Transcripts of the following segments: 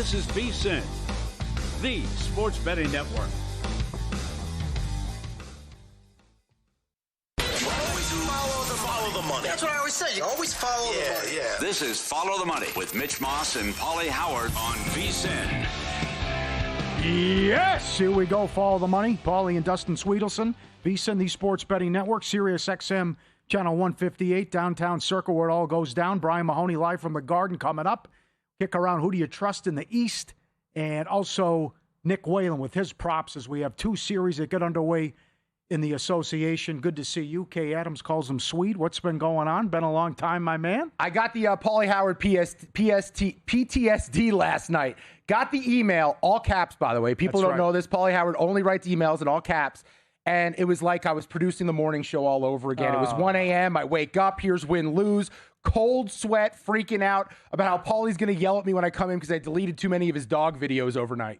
This is VSiN, the sports betting network. Follow the money. That's what I always say. You always follow the money. Yeah. This is Follow the Money with Mitch Moss and Paulie Howard on VSiN. Yes, here we go. Follow the money. Paulie and Dustin Sweetelson, VSiN, the sports betting network, Sirius XM, channel 158, downtown circle where it all goes down. Brian Mahoney live from the Garden coming up. Kick around who do you trust in the East, and also Nick Whalen with his props as we have two series that get underway in the association. Good to see you. Kay Adams calls him sweet. What's been going on? Been a long time, my man. I got the Paulie Howard PTSD last night. Got the email, all caps, by the way. People don't know this. Paulie Howard only writes emails in all caps. And it was like I was producing the morning show all over again. It was 1 a.m. I wake up. Here's win, lose. Cold sweat, freaking out about how Paulie's going to yell at me when I come in because I deleted too many of his dog videos overnight.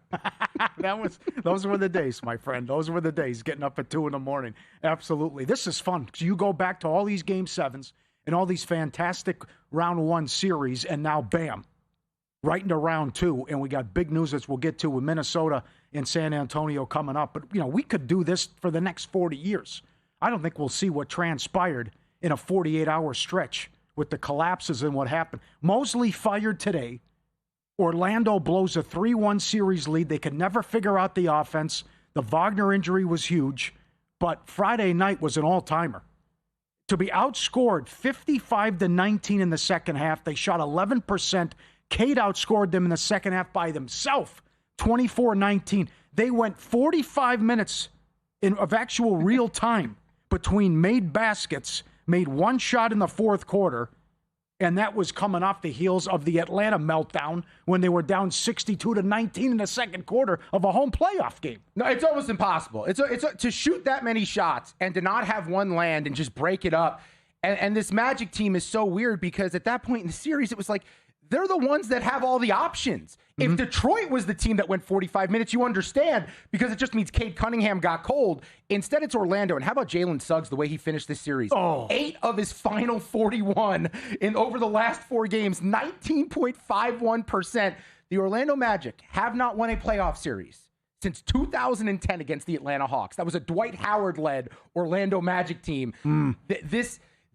Those were the days, my friend. Those were the days, getting up at 2 a.m. Absolutely. This is fun because you go back to all these Game 7s and all these fantastic Round 1 series, and now, bam, right into Round 2, and we got big news that we'll get to with Minnesota and San Antonio coming up. But, we could do this for the next 40 years. I don't think we'll see what transpired in a 48-hour stretch with the collapses and what happened. Mosley fired today. Orlando blows a 3-1 series lead. They could never figure out the offense. The Wagner injury was huge, but Friday night was an all-timer. To be outscored 55-19 in the second half, they shot 11%. Cade outscored them in the second half by themselves, 24-19. They went 45 minutes of actual real time between made baskets, made one shot in the fourth quarter, and that was coming off the heels of the Atlanta meltdown when they were down 62-19 in the second quarter of a home playoff game. No, it's almost impossible. It's to shoot that many shots and to not have one land and just break it up. And this Magic team is so weird because at that point in the series, it was like, they're the ones that have all the options. Mm-hmm. If Detroit was the team that went 45 minutes, you understand, because it just means Cade Cunningham got cold. Instead, it's Orlando. And how about Jalen Suggs, the way he finished this series? 8 of his final 41 over the last 4 games, 19.51%. The Orlando Magic have not won a playoff series since 2010 against the Atlanta Hawks. That was a Dwight Howard-led Orlando Magic team.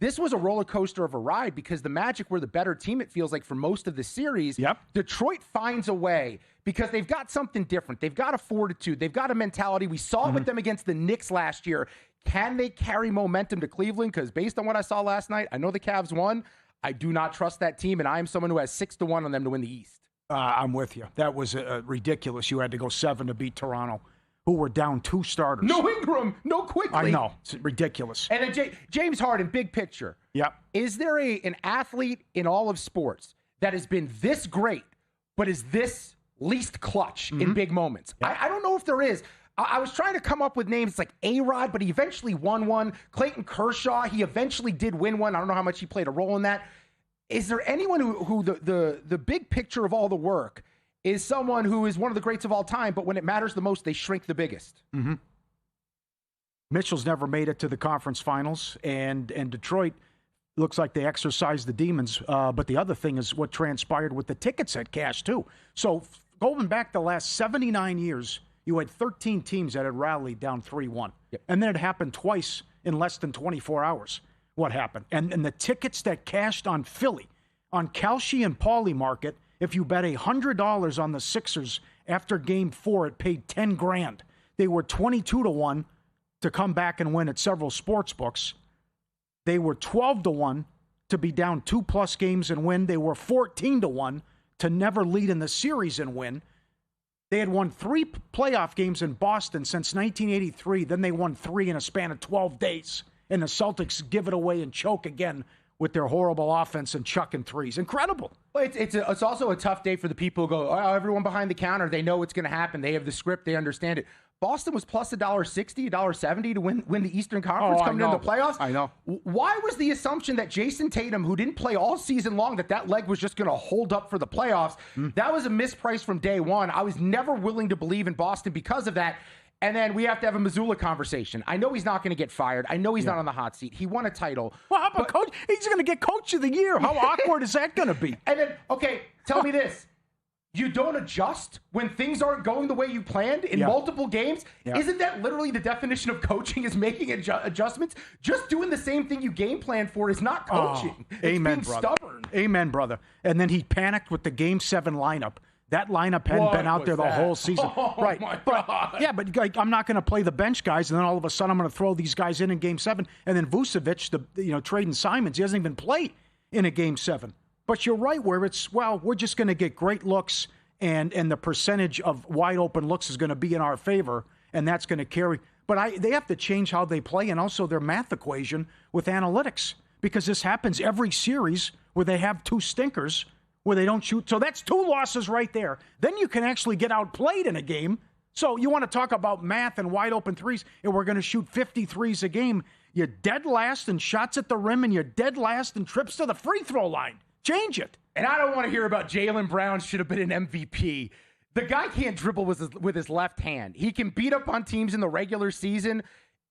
This was a roller coaster of a ride because the Magic were the better team, it feels like, for most of the series. Yep. Detroit finds a way because they've got something different. They've got a fortitude. They've got a mentality. We saw it with them against the Knicks last year. Can they carry momentum to Cleveland? Because based on what I saw last night, I know the Cavs won. I do not trust that team, and I am someone who has 6-1 on them to win the East. I'm with you. That was ridiculous. You had to go 7 to beat Toronto, who were down 2 starters. No Ingram, no Quickly. I know. It's ridiculous. And then James Harden, big picture. Yep. Is there an athlete in all of sports that has been this great, but is this least clutch in big moments? Yep. I don't know if there is. I was trying to come up with names like A-Rod, but he eventually won one. Clayton Kershaw, he eventually did win one. I don't know how much he played a role in that. Is there anyone who the big picture of all the work is someone who is one of the greats of all time, but when it matters the most, they shrink the biggest? Mm-hmm. Mitchell's never made it to the conference finals, and Detroit looks like they exercised the demons. But the other thing is what transpired with the tickets at cash, too. So going back the last 79 years, you had 13 teams that had rallied down 3-1. Yep. And then it happened twice in less than 24 hours. What happened? And the tickets that cashed on Philly, on Kalshi and Paulie Market, if you bet $100 on the Sixers after Game 4, it paid $10,000. They were 22-1 to come back and win at several sports books. They were 12-1 to be down 2+ games and win. They were 14-1 to never lead in the series and win. They had won 3 playoff games in Boston since 1983. Then they won 3 in a span of 12 days. And the Celtics give it away and choke again with their horrible offense and chucking threes. Incredible. Well, it's also a tough day for the people who go, oh, everyone behind the counter, they know what's going to happen. They have the script. They understand it. Boston was plus $1.60, $1.70 to win the Eastern Conference coming into the playoffs. I know. Why was the assumption that Jason Tatum, who didn't play all season long, that leg was just going to hold up for the playoffs? That was a misprice from day one. I was never willing to believe in Boston because of that. And then we have to have a Missoula conversation. I know he's not going to get fired. I know he's not on the hot seat. He won a title. Well, how about coach? He's going to get Coach of the Year. How awkward is that going to be? And then, okay, tell me this. you don't adjust when things aren't going the way you planned in multiple games. Isn't that literally the definition of coaching, is making adjustments? Just doing the same thing you game plan for is not coaching. It's amen, being brother. stubborn. Amen, brother. And then he panicked with the Game 7 lineup. That lineup hadn't been out there the whole season. Right. My God. But like, I'm not going to play the bench guys, and then all of a sudden I'm going to throw these guys in Game 7. And then Vucevic, trading Simons, he hasn't even played in a Game 7. But you're right, where it's, we're just going to get great looks, and the percentage of wide open looks is going to be in our favor, and that's going to carry. But they have to change how they play, and also their math equation with analytics, because this happens every series where they have two stinkers where they don't shoot. So that's 2 losses right there. Then you can actually get outplayed in a game. So you want to talk about math and wide open threes, and we're going to shoot 50 threes a game. You're dead last in shots at the rim, and you're dead last in trips to the free throw line. Change it. And I don't want to hear about Jaylen Brown should have been an MVP. The guy can't dribble with his left hand. He can beat up on teams in the regular season.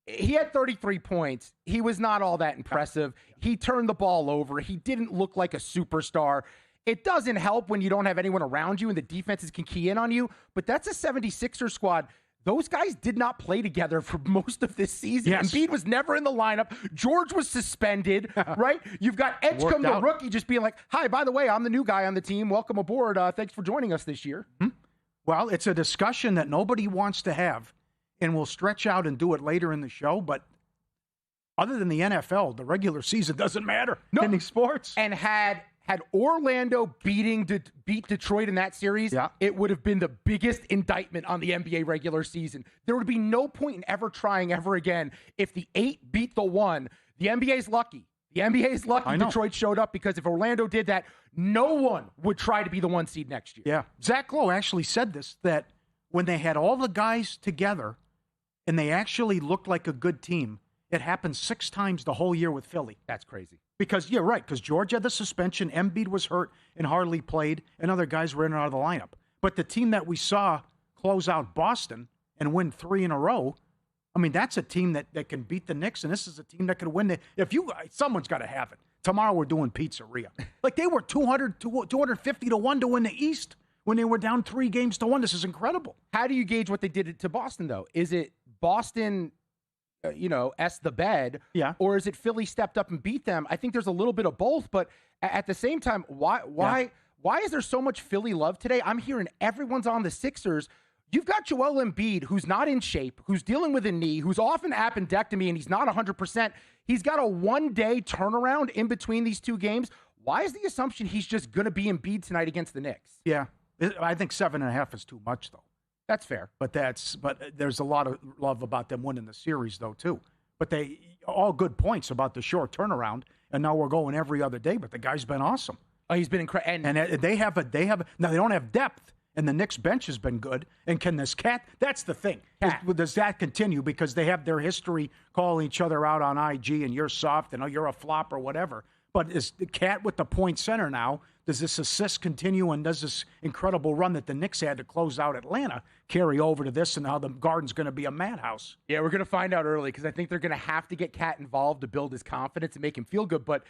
He had 33 points. He was not all that impressive. He turned the ball over. He didn't look like a superstar. It doesn't help when you don't have anyone around you and the defenses can key in on you, but that's a 76er squad. Those guys did not play together for most of this season. Yes. Embiid was never in the lineup. George was suspended, right? You've got Edgecombe, the rookie, just being like, hi, by the way, I'm the new guy on the team. Welcome aboard. Thanks for joining us this year. Well, it's a discussion that nobody wants to have, and we'll stretch out and do it later in the show, but other than the NFL, the regular season doesn't matter in these sports. And had Orlando beat Detroit in that series, it would have been the biggest indictment on the NBA regular season. There would be no point in ever trying ever again. If the 8 beat the 1, the NBA's lucky. The NBA is lucky Detroit showed up, because if Orlando did that, no one would try to be the 1 seed next year. Yeah. Zach Lowe actually said this, that when they had all the guys together and they actually looked like a good team, it happened 6 times the whole year with Philly. That's crazy. Because, you're right, because George had the suspension, Embiid was hurt and hardly played, and other guys were in and out of the lineup. But the team that we saw close out Boston and win 3 in a row, I mean, that's a team that can beat the Knicks, and this is a team that could win. Someone's got to have it. Tomorrow we're doing pizzeria. Like, they were 250 to 1 to win the East when they were down 3 games to 1. This is incredible. How do you gauge what they did to Boston, though? Is it Boston... S the bed, or is it Philly stepped up and beat them? I think there's a little bit of both, but at the same time, why is there so much Philly love today? I'm hearing everyone's on the Sixers. You've got Joel Embiid, who's not in shape, who's dealing with a knee, who's off an appendectomy, and he's not 100%. He's got a 1-day turnaround in between these 2 games. Why is the assumption he's just going to be Embiid tonight against the Knicks? Yeah, I think 7.5 is too much, though. That's fair. But there's a lot of love about them winning the series, though, too. But they all good points about the short turnaround, and now we're going every other day. But the guy's been awesome. Oh, he's been incredible. And they have now they don't have depth, and the Knicks bench has been good. And can this Cat? That's the thing. Does that continue? Because they have their history calling each other out on IG, and you're soft, and you're a flop or whatever. But is the Cat with the point center now? Does this assist continue, and does this incredible run that the Knicks had to close out Atlanta carry over to this, and how the Garden's going to be a madhouse? Yeah, we're going to find out early, because I think they're going to have to get Cat involved to build his confidence and make him feel good. But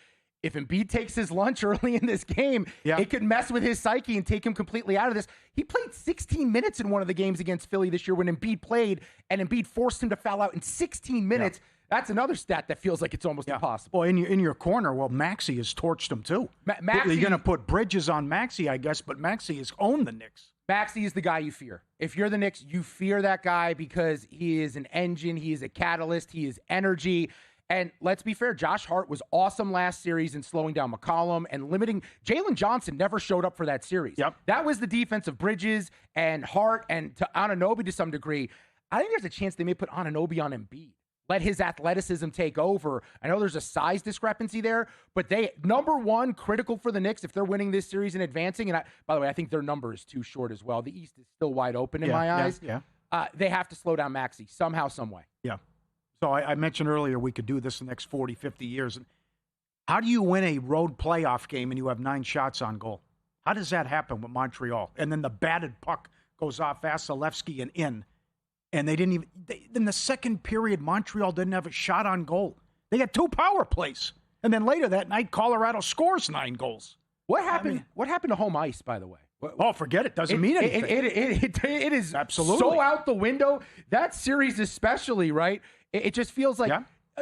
if Embiid takes his lunch early in this game, it could mess with his psyche and take him completely out of this. He played 16 minutes in one of the games against Philly this year when Embiid played, and Embiid forced him to foul out in 16 minutes. Yeah. That's another stat that feels like it's almost impossible. Well, in your corner, Maxey has torched him too. You're going to put Bridges on Maxey, I guess, but Maxey has owned the Knicks. Maxey is the guy you fear. If you're the Knicks, you fear that guy because he is an engine, he is a catalyst, he is energy. And let's be fair, Josh Hart was awesome last series in slowing down McCollum and limiting. Jalen Johnson never showed up for that series. Yep. That was the defense of Bridges and Hart and to Anunoby to some degree. I think there's a chance they may put Anunoby on Embiid. Let his athleticism take over. I know there's a size discrepancy there, but number one, critical for the Knicks if they're winning this series and advancing. And by the way, I think their number is too short as well. The East is still wide open in my eyes. Yeah. They have to slow down Maxey somehow, some way. Yeah. So I mentioned earlier we could do this in the next 40, 50 years. How do you win a road playoff game and you have 9 shots on goal? How does that happen with Montreal? And then the batted puck goes off Vasilevsky and in. And they didn't even in the second period, Montreal didn't have a shot on goal. They had 2 power plays. And then later that night, Colorado scores 9 goals. What happened to home ice, by the way? Oh, forget it. Doesn't mean anything. It is absolutely so out the window. That series especially, right? It just feels like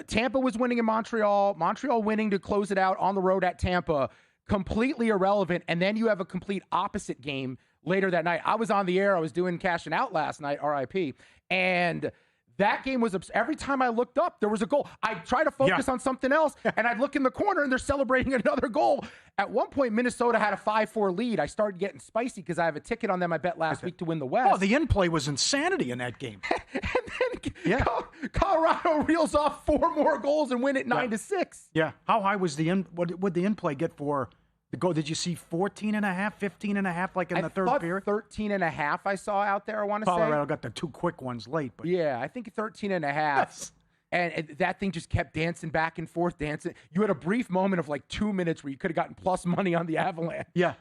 Tampa was winning in Montreal, Montreal winning to close it out on the road at Tampa, completely irrelevant. And then you have a complete opposite game later that night. I was on the air. I was doing Cashing Out last night, RIP. And that game was every time I looked up, there was a goal. I'd try to focus on something else, and I'd look in the corner, and they're celebrating another goal. At one point, Minnesota had a 5-4 lead. I started getting spicy because I have a ticket on them I bet last week to win the West. Oh, the in-play was insanity in that game. And then Colorado reels off 4 more goals and win it 9-6. Yeah. How high was the what would the in-play get for the goal? Did you see 14.5, 15.5 like in the third period? 13.5 I saw out there, I want to say. Colorado got the 2 quick ones late. But yeah, I think 13.5. Yes. And that thing just kept dancing back and forth, dancing. You had a brief moment of like 2 minutes where you could have gotten plus money on the Avalanche. Yeah.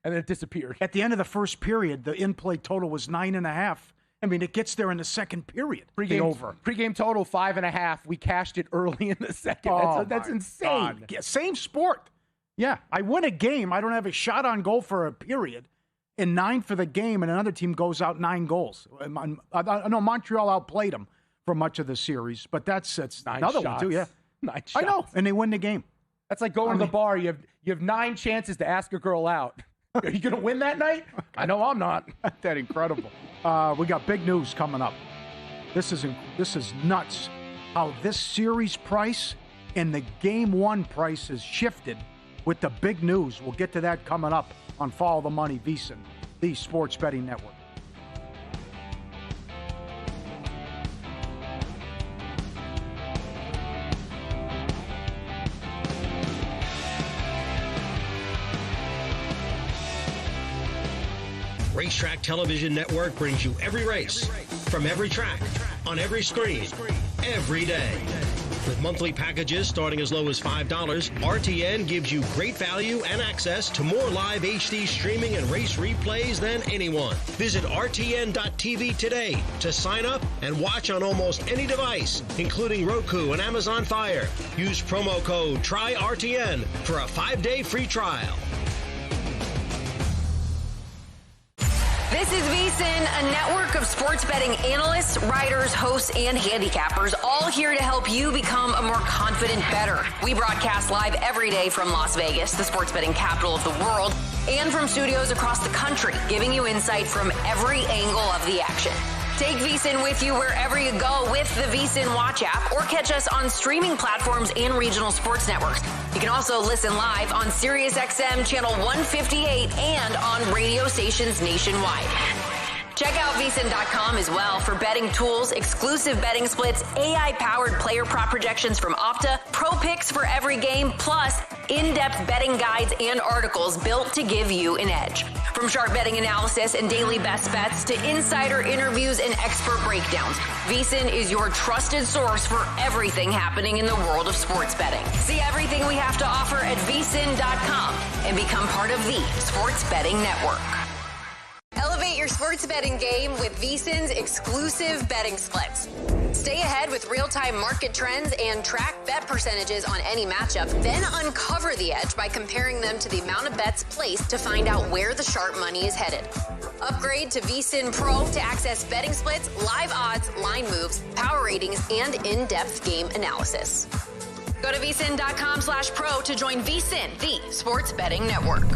And then it disappeared. At the end of the first period, the in-play total was 9.5. I mean, it gets there in the second period. Pre-game total 5.5. We cashed it early in the second. That's insane. Yeah, same sport. Yeah, I win a game. I don't have a shot on goal for a period, and 9 for the game, and another team goes out 9 goals. I know Montreal outplayed them for much of the series, but that's another one too. Yeah, 9 shots. I know, and they win the game. That's like going to the bar. You have 9 chances to ask a girl out. Are you going to win that night? I know I'm not. That's incredible. We got big news coming up. This is nuts. How this series price and the game 1 price has shifted with the big news. We'll get to that coming up on Follow the Money, VSiN, the Sports Betting Network. Racetrack Television Network brings you every race, from every track, on every screen, every day. With monthly packages starting as low as $5, RTN gives you great value and access to more live HD streaming and race replays than anyone. Visit RTN.tv today to sign up and watch on almost any device, including Roku and Amazon Fire. Use promo code TRYRTN for a 5-day free trial. This is VSiN, a network of sports betting analysts, writers, hosts, and handicappers, all here to help you become a more confident bettor. We broadcast live every day from Las Vegas, the sports betting capital of the world, and from studios across the country, giving you insight from every angle of the action. Take VSiN with you wherever you go with the VSiN Watch app, or catch us on streaming platforms and regional sports networks. You can also listen live on SiriusXM Channel 158 and on radio stations nationwide. Check out VSiN.com as well for betting tools, exclusive betting splits, AI-powered player prop projections from Opta, pro picks for every game, plus in-depth betting guides and articles built to give you an edge. From sharp betting analysis and daily best bets to insider interviews and expert breakdowns, VSiN is your trusted source for everything happening in the world of sports betting. See everything we have to offer at VSiN.com and become part of the Sports Betting Network. Elevate your sports betting game with VSiN's exclusive betting splits. Stay ahead with real-time market trends and track bet percentages on any matchup, then uncover the edge by comparing them to the amount of bets placed to find out where the sharp money is headed. Upgrade to VSiN Pro to access betting splits, live odds, line moves, power ratings, and in-depth game analysis. Go to VSiN.com/pro to join VSiN, the Sports Betting Network.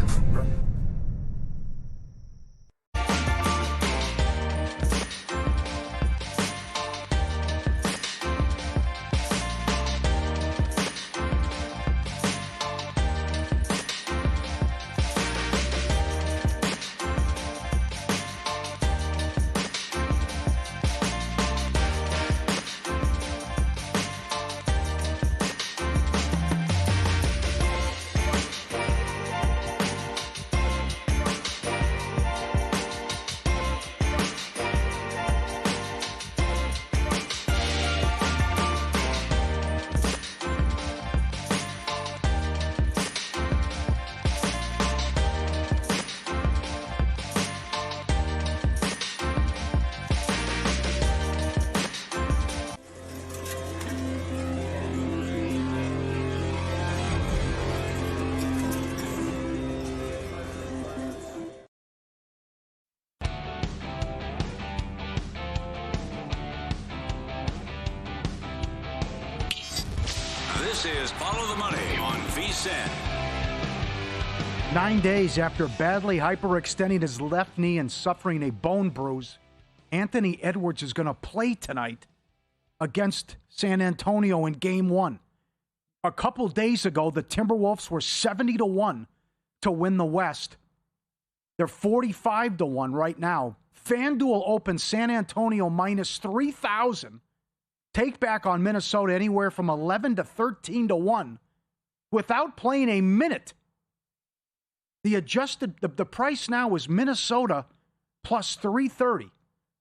This is Follow the Money on VSiN. 9 days after badly hyperextending his left knee and suffering a bone bruise, Anthony Edwards is going to play tonight against San Antonio in Game 1. A couple days ago, the Timberwolves were 70-1 to win the West. They're 45-1 right now. FanDuel opens San Antonio minus 3,000. Take back on Minnesota anywhere from 11 to 13-1 without playing a minute. The price now is Minnesota plus 330.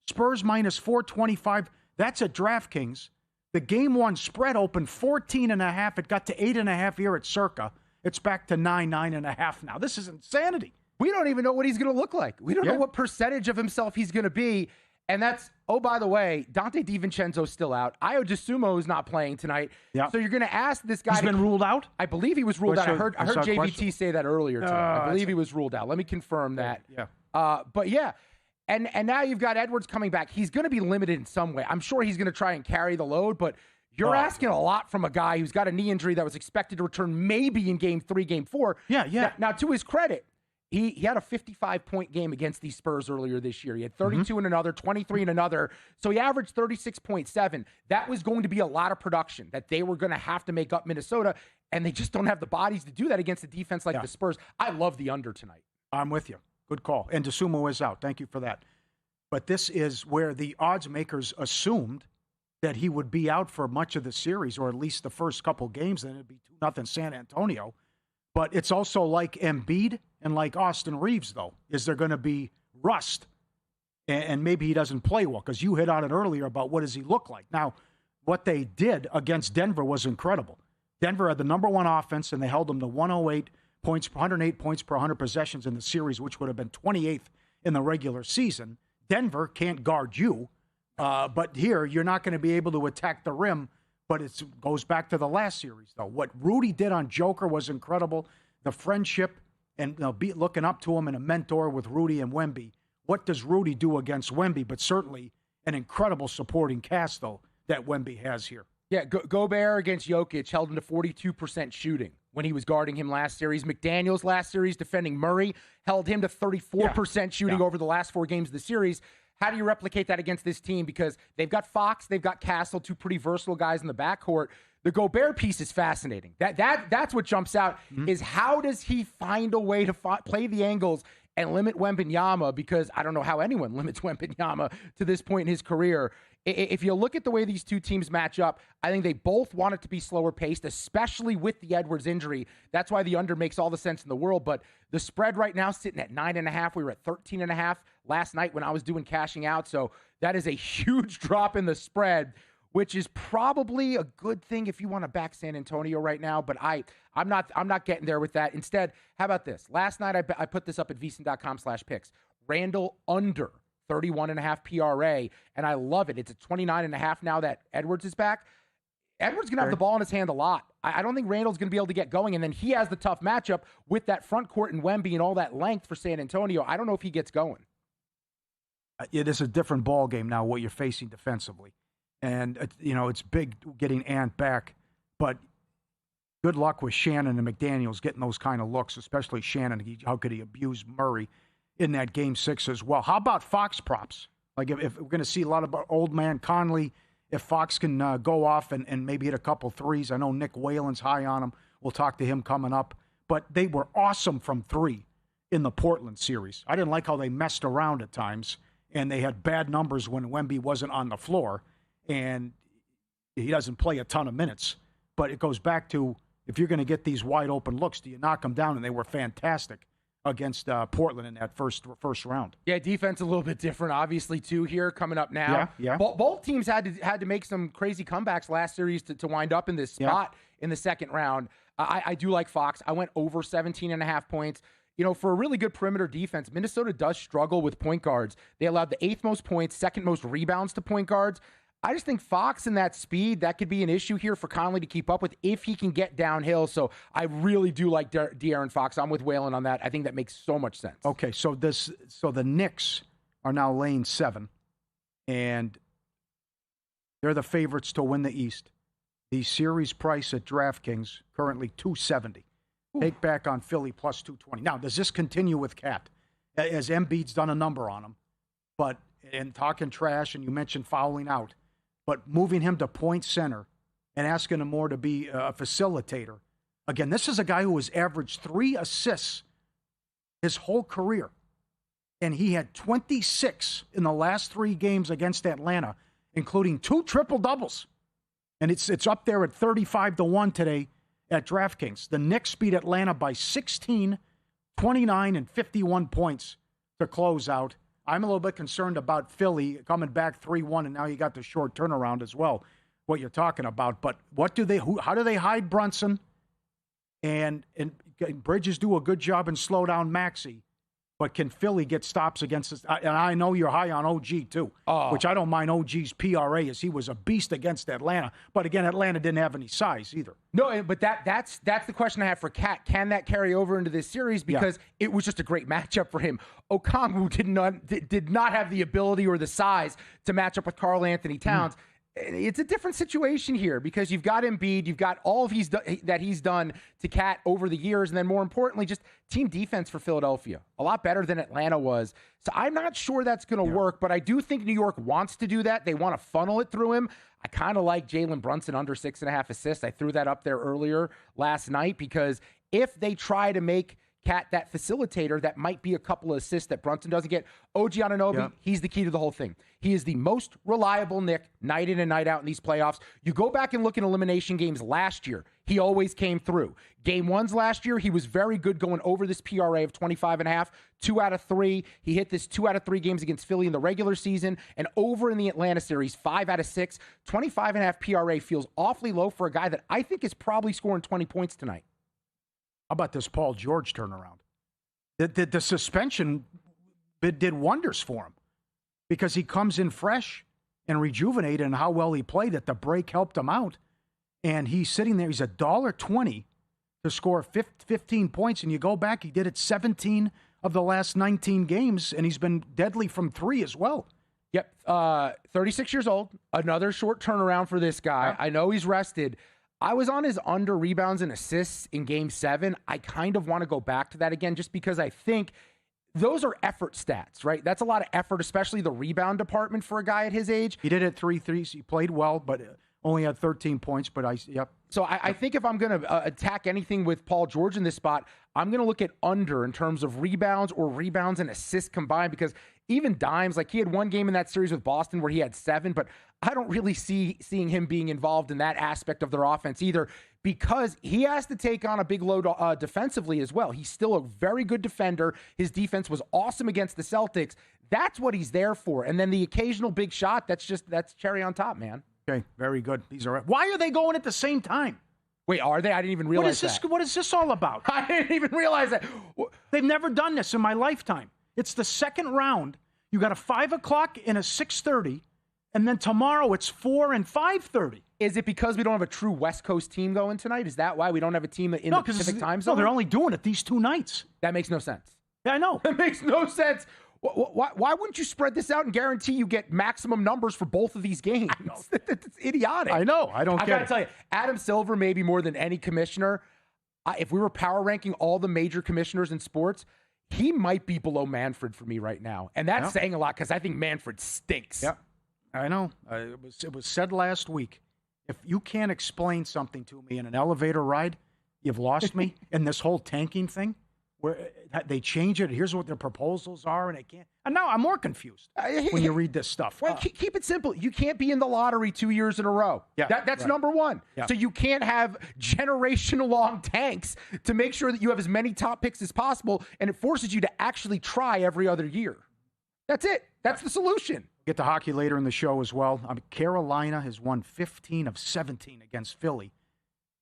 Spurs minus 425. That's at DraftKings. The Game 1 spread opened 14.5. It got to 8.5 here at Circa. It's back to 9.5 now. This is insanity. We don't even know what he's going to look like. We don't know what percentage of himself he's going to be. And that's, oh, by the way, Dante DiVincenzo's still out. Ayo Dosunmu is not playing tonight. Yep. So you're going to ask this guy. He's been ruled out? I believe he was ruled out. I heard JVT say that earlier today. I believe he was ruled out. Let me confirm that. Yeah. But yeah. And now you've got Edwards coming back. He's going to be limited in some way. I'm sure he's going to try and carry the load, but you're asking a lot from a guy who's got a knee injury that was expected to return maybe in Game 3, Game 4. Yeah. Now to his credit, he had a 55-point game against these Spurs earlier this year. He had 32 in another, 23 in another. So he averaged 36.7. That was going to be a lot of production that they were going to have to make up Minnesota, and they just don't have the bodies to do that against a defense like the Spurs. I love the under tonight. I'm with you. Good call. And Dosunmu is out. Thank you for that. But this is where the odds makers assumed that he would be out for much of the series, or at least the first couple games, then it'd be 2-0 San Antonio. But it's also like Embiid and like Austin Reeves, though. Is there going to be rust? And maybe he doesn't play well, because you hit on it earlier about what does he look like. Now, what they did against Denver was incredible. Denver had the number one offense, and they held them to 108 points per 100 possessions in the series, which would have been 28th in the regular season. Denver can't guard you, but here you're not going to be able to attack the rim. But it goes back to the last series, though. What Rudy did on Joker was incredible. The friendship and looking up to him and a mentor with Rudy and Wemby. What does Rudy do against Wemby? But certainly an incredible supporting cast, though, that Wemby has here. Yeah, Gobert against Jokic held him to 42% shooting when he was guarding him last series. McDaniels last series defending Murray held him to 34% shooting over the last 4 games of the series. How do you replicate that against this team? Because they've got Fox, they've got Castle, 2 pretty versatile guys in the backcourt. The Gobert piece is fascinating. That's what jumps out, is how does he find a way to play the angles and limit Wembanyama? Because I don't know how anyone limits Wembanyama to this point in his career. If you look at the way these two teams match up, I think they both want it to be slower paced, especially with the Edwards injury. That's why the under makes all the sense in the world. But the spread right now sitting at 9.5. We were at 13.5 last night when I was doing cashing out. So that is a huge drop in the spread, which is probably a good thing if you want to back San Antonio right now. But I'm not getting there with that. Instead, how about this? Last night I put this up at VSiN.com/picks. Randall under 31.5 PRA, and I love it. It's at 29.5 now that Edwards is back. Edwards going to have the ball in his hand a lot. I don't think Randall's going to be able to get going, and then he has the tough matchup with that front court and Wemby and all that length for San Antonio. I don't know if he gets going. It is a different ball game now, what you're facing defensively. And, it's big getting Ant back, but good luck with Shannon and McDaniels getting those kind of looks, especially Shannon. How could he abuse Murray in that Game 6 as well? How about Fox props? Like if we're going to see a lot of old man Conley, if Fox can go off and maybe hit a couple threes. I know Nick Whalen's high on him. We'll talk to him coming up. But they were awesome from 3 in the Portland series. I didn't like how they messed around at times, and they had bad numbers when Wemby wasn't on the floor, and he doesn't play a ton of minutes. But it goes back to, if you're going to get these wide open looks, do you knock them down? And they were fantastic against Portland in that first round. Yeah, defense a little bit different, obviously, too, here coming up now. Yeah. Both teams had to make some crazy comebacks last series to wind up in this spot in the second round. I do like Fox. I went over 17.5 points. For a really good perimeter defense, Minnesota does struggle with point guards. They allowed the 8th most points, 2nd most rebounds to point guards. I just think Fox and that speed, that could be an issue here for Conley to keep up with if he can get downhill. So I really do like De'Aaron Fox. I'm with Whalen on that. I think that makes so much sense. Okay, so the Knicks are now laying 7, and they're the favorites to win the East. The series price at DraftKings currently $270. Take back on Philly plus 220. Now, does this continue with Cat? As Embiid's done a number on him, but and talking trash, and you mentioned fouling out, but moving him to point center and asking him more to be a facilitator. Again, this is a guy who has averaged 3 assists his whole career, and he had 26 in the last 3 games against Atlanta, including 2 triple-doubles. And it's up there at 35-1 today at DraftKings. The Knicks beat Atlanta by 16, 29, and 51 points to close out. I'm a little bit concerned about Philly coming back 3-1, and now you got the short turnaround as well, what you're talking about. But how do they hide Brunson? And Bridges do a good job and slow down Maxey. But can Philly get stops against this? And I know you're high on OG, too, which I don't mind OG's PRA, as he was a beast against Atlanta. But, again, Atlanta didn't have any size either. No, but that's the question I have for Cat. Can that carry over into this series? Because it was just a great matchup for him. Okongwu did not have the ability or the size to match up with Karl Anthony Towns. It's a different situation here because you've got Embiid, you've got all of that he's done to Cat over the years, and then more importantly, just team defense for Philadelphia. A lot better than Atlanta was. So I'm not sure that's going to work, but I do think New York wants to do that. They want to funnel it through him. I kind of like Jalen Brunson under 6.5 assists. I threw that up there earlier last night because if they try to make Cat that facilitator, that might be a couple of assists that Brunson doesn't get. OG Anunoby, he's the key to the whole thing. He is the most reliable Knick night in and night out in these playoffs. You go back and look in elimination games last year, he always came through. Game 1s last year, he was very good going over this PRA of 25.5, 2 out of 3. He hit this 2 out of 3 games against Philly in the regular season, and over in the Atlanta series, 5 out of 6. 25.5 PRA feels awfully low for a guy that I think is probably scoring 20 points tonight. How about this Paul George turnaround? The suspension did wonders for him because he comes in fresh and rejuvenated, and how well he played at the break helped him out. And he's sitting there. He's $1.20 to score 15 points. And you go back, he did it 17 of the last 19 games, and he's been deadly from 3 as well. Yep, 36 years old. Another short turnaround for this guy. I know he's rested. I was on his under rebounds and assists in Game 7. I kind of want to go back to that again just because I think those are effort stats, right? That's a lot of effort, especially the rebound department for a guy at his age. He did it 3 threes. He played well, but only had 13 points. But So I think if I'm going to attack anything with Paul George in this spot, I'm going to look at under in terms of rebounds or rebounds and assists combined because even Dimes, like he had one game in that series with Boston where he had 7, but I don't really seeing him being involved in that aspect of their offense either because he has to take on a big load defensively as well. He's still a very good defender. His defense was awesome against the Celtics. That's what he's there for. And then the occasional big shot, that's cherry on top, man. Okay, very good. These are. Why are they going at the same time? Wait, are they? I didn't even realize that. What is this all about? I didn't even realize that. They've never done this in my lifetime. It's the second round. You got a 5 o'clock and a 6:30, and then tomorrow it's 4 and 5:30. Is it because we don't have a true West Coast team going tonight? Is that why we don't have a team in the Pacific time zone? No, they're only doing it these 2 nights. That makes no sense. Yeah, I know. That makes no sense. Why wouldn't you spread this out and guarantee you get maximum numbers for both of these games? It's idiotic. I know. I got to tell you, Adam Silver, maybe more than any commissioner, if we were power ranking all the major commissioners in sports, he might be below Manfred for me right now. And that's saying a lot because I think Manfred stinks. Yeah, I know. It was said last week. If you can't explain something to me in an elevator ride, you've lost me. And this whole tanking thing, where they change it, here's what their proposals are, and it can't. And now I'm more confused when you read this stuff. Well, keep it simple. You can't be in the lottery 2 years in a row. Yeah, that's right. Number one. Yeah. So you can't have generational-long tanks to make sure that you have as many top picks as possible, and it forces you to actually try every other year. That's it. That's the solution. Get to hockey later in the show as well. Carolina has won 15 of 17 against Philly.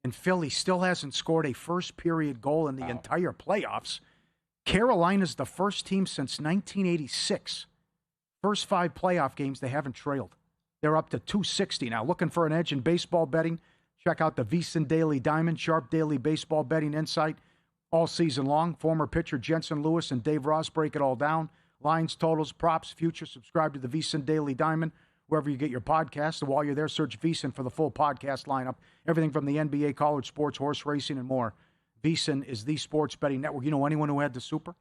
And Philly still hasn't scored a first-period goal in the entire playoffs. Carolina's the first team since 1986. First 5 playoff games, they haven't trailed. They're up to 260 now. Looking for an edge in baseball betting? Check out the VSiN Daily Diamond, sharp daily baseball betting insight all season long. Former pitcher Jensen Lewis and Dave Ross break it all down. Lines, totals, props, futures. Subscribe to the VSiN Daily Diamond wherever you get your podcasts. And while you're there, search VSiN for the full podcast lineup. Everything from the NBA, college sports, horse racing, and more. VSiN is the sports betting network. You know anyone who had the Super?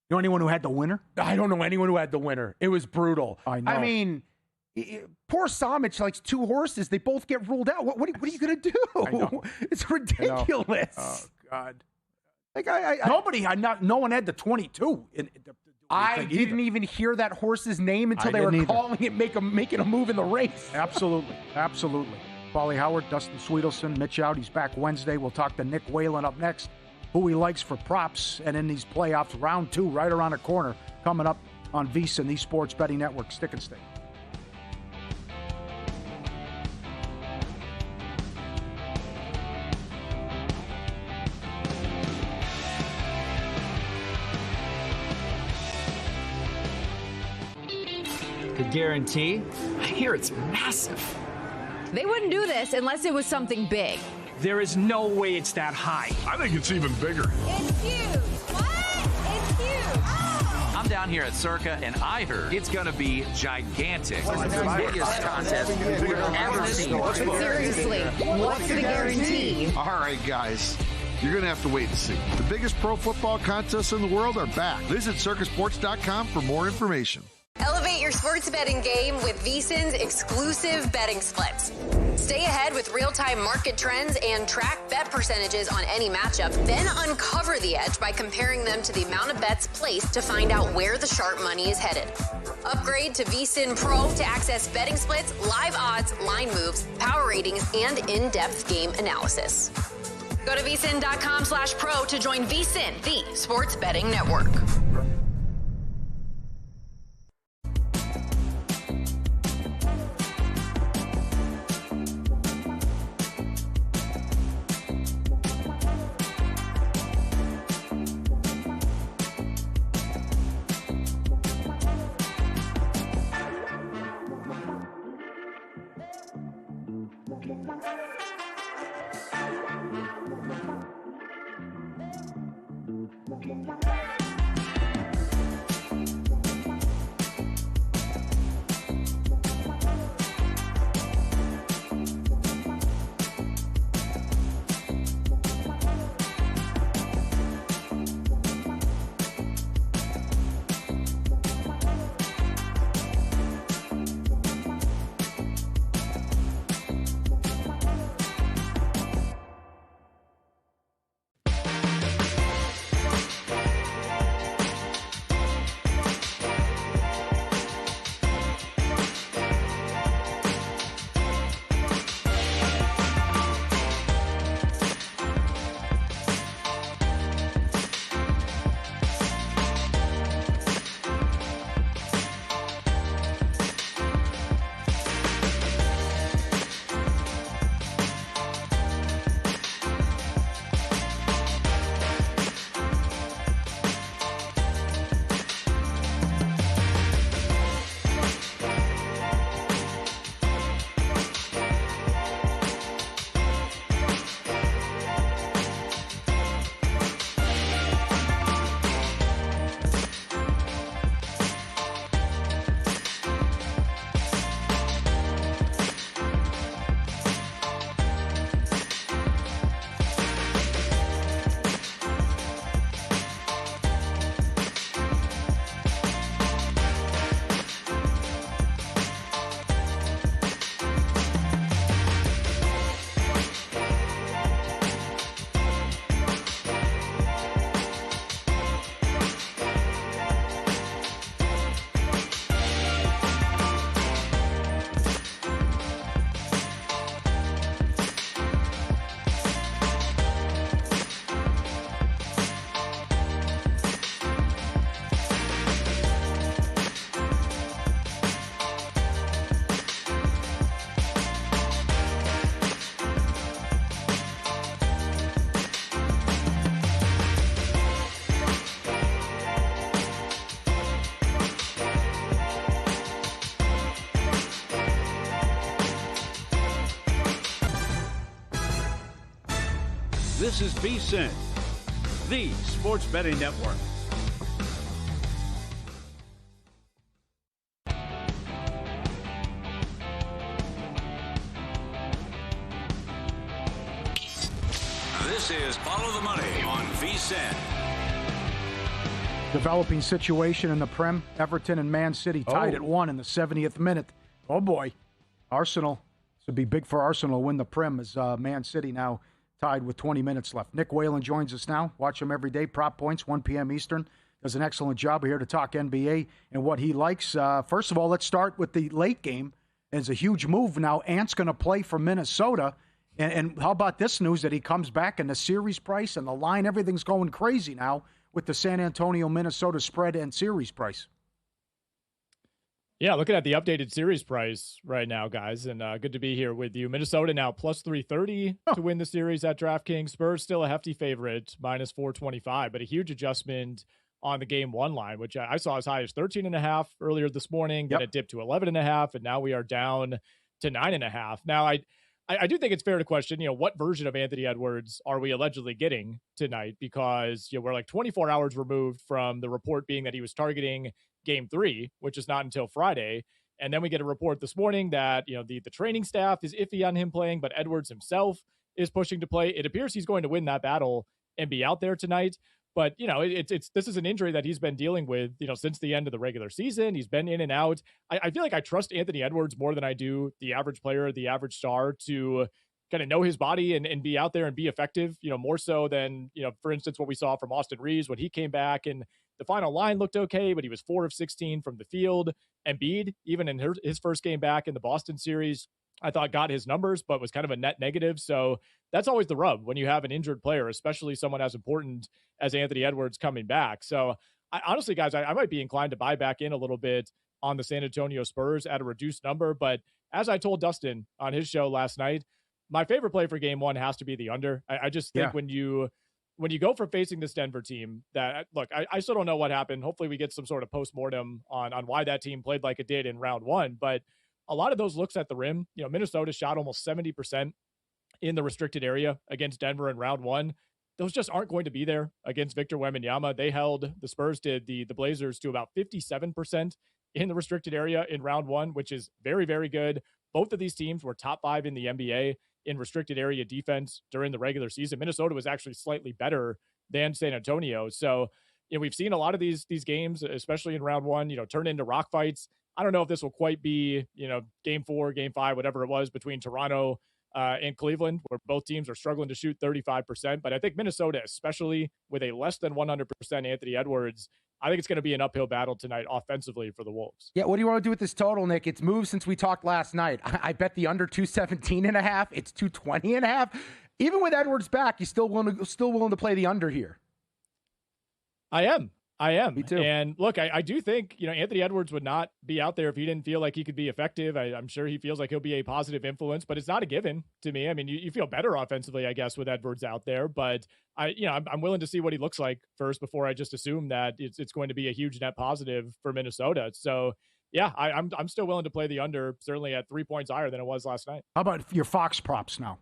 You know anyone who had the winner? I don't know anyone who had the winner. It was brutal. I know. I mean, poor Samich likes 2 horses. They both get ruled out. What are you going to do? I know. It's ridiculous. Oh, God. Like no one had the 22. I didn't even hear that horse's name until they were calling it, making a move in the race. Absolutely. Paulie Howard, Dustin Sweetelson, Mitch out. He's back Wednesday. We'll talk to Nick Whalen up next, who he likes for props. And in these playoffs, round 2, right around the corner, coming up on VSiN, the Sports Betting Network. Stick and stay. The guarantee? I hear it's massive. They wouldn't do this unless it was something big. There is no way it's that high. I think it's even bigger. It's huge. What? It's huge. Oh. I'm down here at Circa, and I heard it's going to be gigantic. It's the biggest contest we've ever seen. Seriously, what's the guarantee? All right, guys. You're going to have to wait and see. The biggest pro football contests in the world are back. Visit circasports.com for more information. Elevate your sports betting game with VSiN's exclusive betting splits. Stay ahead with real-time market trends and track bet percentages on any matchup. Then uncover the edge by comparing them to the amount of bets placed to find out where the sharp money is headed. Upgrade to VSiN Pro to access betting splits, live odds, line moves, power ratings, and in-depth game analysis. Go to VSiN.com/pro to join VSiN, the sports betting network. This is VSiN, the sports betting network. This is Follow the Money on VSiN. Developing situation in the Prem. Everton and Man City tied at 1 in the 70th minute. Oh, boy. Arsenal. This would be big for Arsenal to win the Prem as Man City now tied with 20 minutes left. Nick Whalen joins us now. Watch him every day. Prop Points, 1 p.m. Eastern. Does an excellent job. We're here to talk NBA and what he likes. First of all, let's start with the late game. It's a huge move now. Ant's going to play for Minnesota. And how about this news that he comes back and the series price and the line, everything's going crazy now with the San Antonio, Minnesota spread and series price. Yeah, looking at the updated series price right now, guys, and good to be here with you. Minnesota now plus 330 to win the series at DraftKings. Spurs still a hefty favorite, minus 425, but a huge adjustment on the game one line, which I saw as high as 13.5 earlier this morning. Then it dipped to 11.5, and now we are down to 9.5. Now, I do think it's fair to question, what version of Anthony Edwards are we allegedly getting tonight? Because we're like 24 hours removed from the report being that he was targeting Game 3, which is not until Friday. And then we get a report this morning that the training staff is iffy on him playing, but Edwards himself is pushing to play. It appears he's going to win that battle and be out there tonight. But, this is an injury that he's been dealing with, since the end of the regular season. He's been in and out. I feel like I trust Anthony Edwards more than I do the average player, the average star, to kind of know his body and be out there and be effective, more so than, for instance, what we saw from Austin Reeves when he came back and the final line looked okay, but he was 4 of 16 from the field. Embiid, even in his first game back in the Boston series, I thought got his numbers, but was kind of a net negative. So that's always the rub when you have an injured player, especially someone as important as Anthony Edwards coming back. So honestly, guys, I might be inclined to buy back in a little bit on the San Antonio Spurs at a reduced number. But as I told Dustin on his show last night, my favorite play for game one has to be the under. I just think when you go from facing this Denver team that, look, I still don't know what happened. Hopefully we get some sort of postmortem on why that team played like it did in round one. But a lot of those looks at the rim, Minnesota shot almost 70% in the restricted area against Denver in round one. Those just aren't going to be there against Victor Wembanyama. The Spurs did the Blazers to about 57% in the restricted area in round one, which is very, very good. Both of these teams were top 5 in the NBA in restricted area defense during the regular season. Minnesota was actually slightly better than San Antonio. So, we've seen a lot of these games, especially in round one, turn into rock fights. I don't know if this will quite be, game 4, game 5, whatever it was between Toronto and Cleveland, where both teams are struggling to shoot 35%. But I think Minnesota, especially with a less than 100% Anthony Edwards, I think it's going to be an uphill battle tonight offensively for the Wolves. Yeah, what do you want to do with this total, Nick? It's moved since we talked last night. I bet the under 217.5. It's 220.5. Even with Edwards back, you still willing to play the under here? I am. Me too. And look, I do think, Anthony Edwards would not be out there if he didn't feel like he could be effective. I'm sure he feels like he'll be a positive influence, but it's not a given to me. I mean, you feel better offensively, I guess, with Edwards out there, but I'm willing to see what he looks like first before I just assume that it's going to be a huge net positive for Minnesota. So yeah, I'm still willing to play the under, certainly at 3 points higher than it was last night. How about your Fox props now?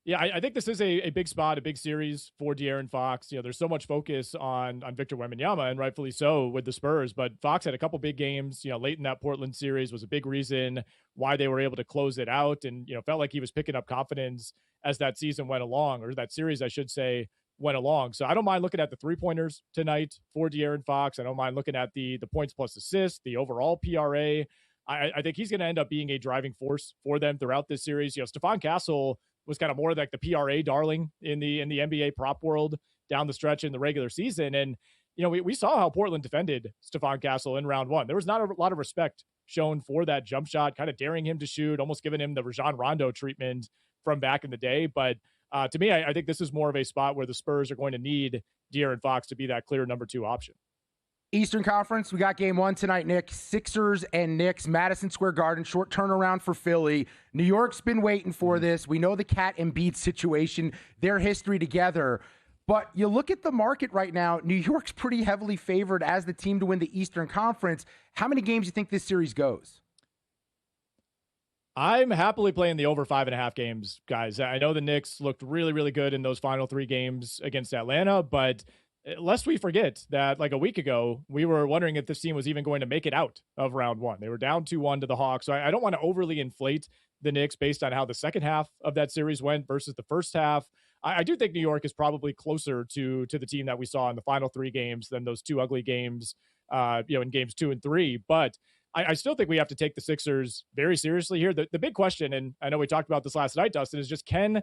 Yeah, I think this is a big spot, a big series for De'Aaron Fox. There's so much focus on Victor Wembanyama, and rightfully so with the Spurs. But Fox had a couple big games, late in that Portland series was a big reason why they were able to close it out. And, felt like he was picking up confidence as that season went along, or that series, I should say, went along. So I don't mind looking at the 3-pointers tonight for De'Aaron Fox. I don't mind looking at the points plus assists, the overall PRA. I think he's going to end up being a driving force for them throughout this series. Stephon Castle was kind of more like the PRA darling in the NBA prop world down the stretch in the regular season. And, we saw how Portland defended Stephon Castle in round one. There was not a lot of respect shown for that jump shot, kind of daring him to shoot, almost giving him the Rajon Rondo treatment from back in the day. But to me, I think this is more of a spot where the Spurs are going to need De'Aaron Fox to be that clear number 2 option. Eastern Conference, we got game 1 tonight, Nick. Sixers and Knicks, Madison Square Garden, short turnaround for Philly. New York's been waiting for this. We know the Cat and Embiid situation, their history together. But you look at the market right now, New York's pretty heavily favored as the team to win the Eastern Conference. How many games do you think this series goes? I'm happily playing the over 5.5 games, guys. I know the Knicks looked really, really good in those final 3 games against Atlanta, but lest we forget that like a week ago, we were wondering if this team was even going to make it out of round one. They were down 2-1 to the Hawks. So I don't want to overly inflate the Knicks based on how the second half of that series went versus the first half. I do think New York is probably closer to the team that we saw in the final 3 games than those 2 ugly games, in games 2 and 3. But I still think we have to take the Sixers very seriously here. The big question, and I know we talked about this last night, Dustin, is just can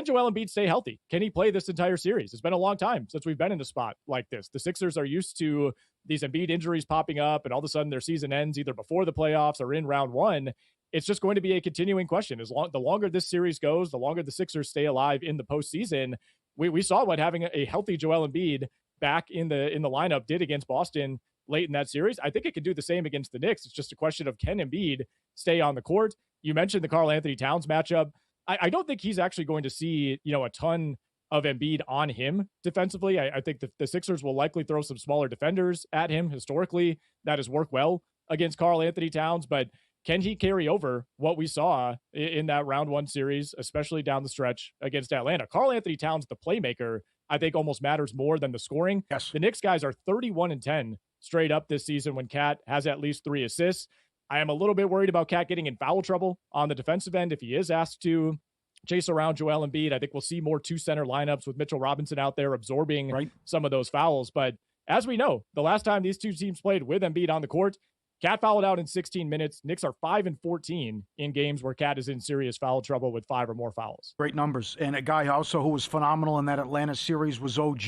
Joel Embiid stay healthy? Can he play this entire series? It's been a long time since we've been in a spot like this. The Sixers are used to these Embiid injuries popping up, and all of a sudden their season ends either before the playoffs or in round one. It's just going to be a continuing question. The longer this series goes, the longer the Sixers stay alive in the postseason. We saw what having a healthy Joel Embiid back in the lineup did against Boston late in that series. I think it could do the same against the Knicks. It's just a question of can Embiid stay on the court? You mentioned the Karl Anthony Towns matchup. I don't think he's actually going to see, a ton of Embiid on him defensively. I think the Sixers will likely throw some smaller defenders at him. Historically, that has worked well against Karl Anthony Towns, but can he carry over what we saw in that round one series, especially down the stretch against Atlanta? Karl Anthony Towns, the playmaker, I think almost matters more than the scoring. Yes. The Knicks guys are 31-10 straight up this season when Cat has at least 3 assists. I am a little bit worried about Cat getting in foul trouble on the defensive end if he is asked to chase around Joel Embiid. I think we'll see more 2 center lineups with Mitchell Robinson out there absorbing some of those fouls. But as we know, the last time these two teams played with Embiid on the court, Cat fouled out in 16 minutes. Knicks are 5-14 in games where Cat is in serious foul trouble with 5 or more fouls. Great numbers. And a guy also who was phenomenal in that Atlanta series was OG.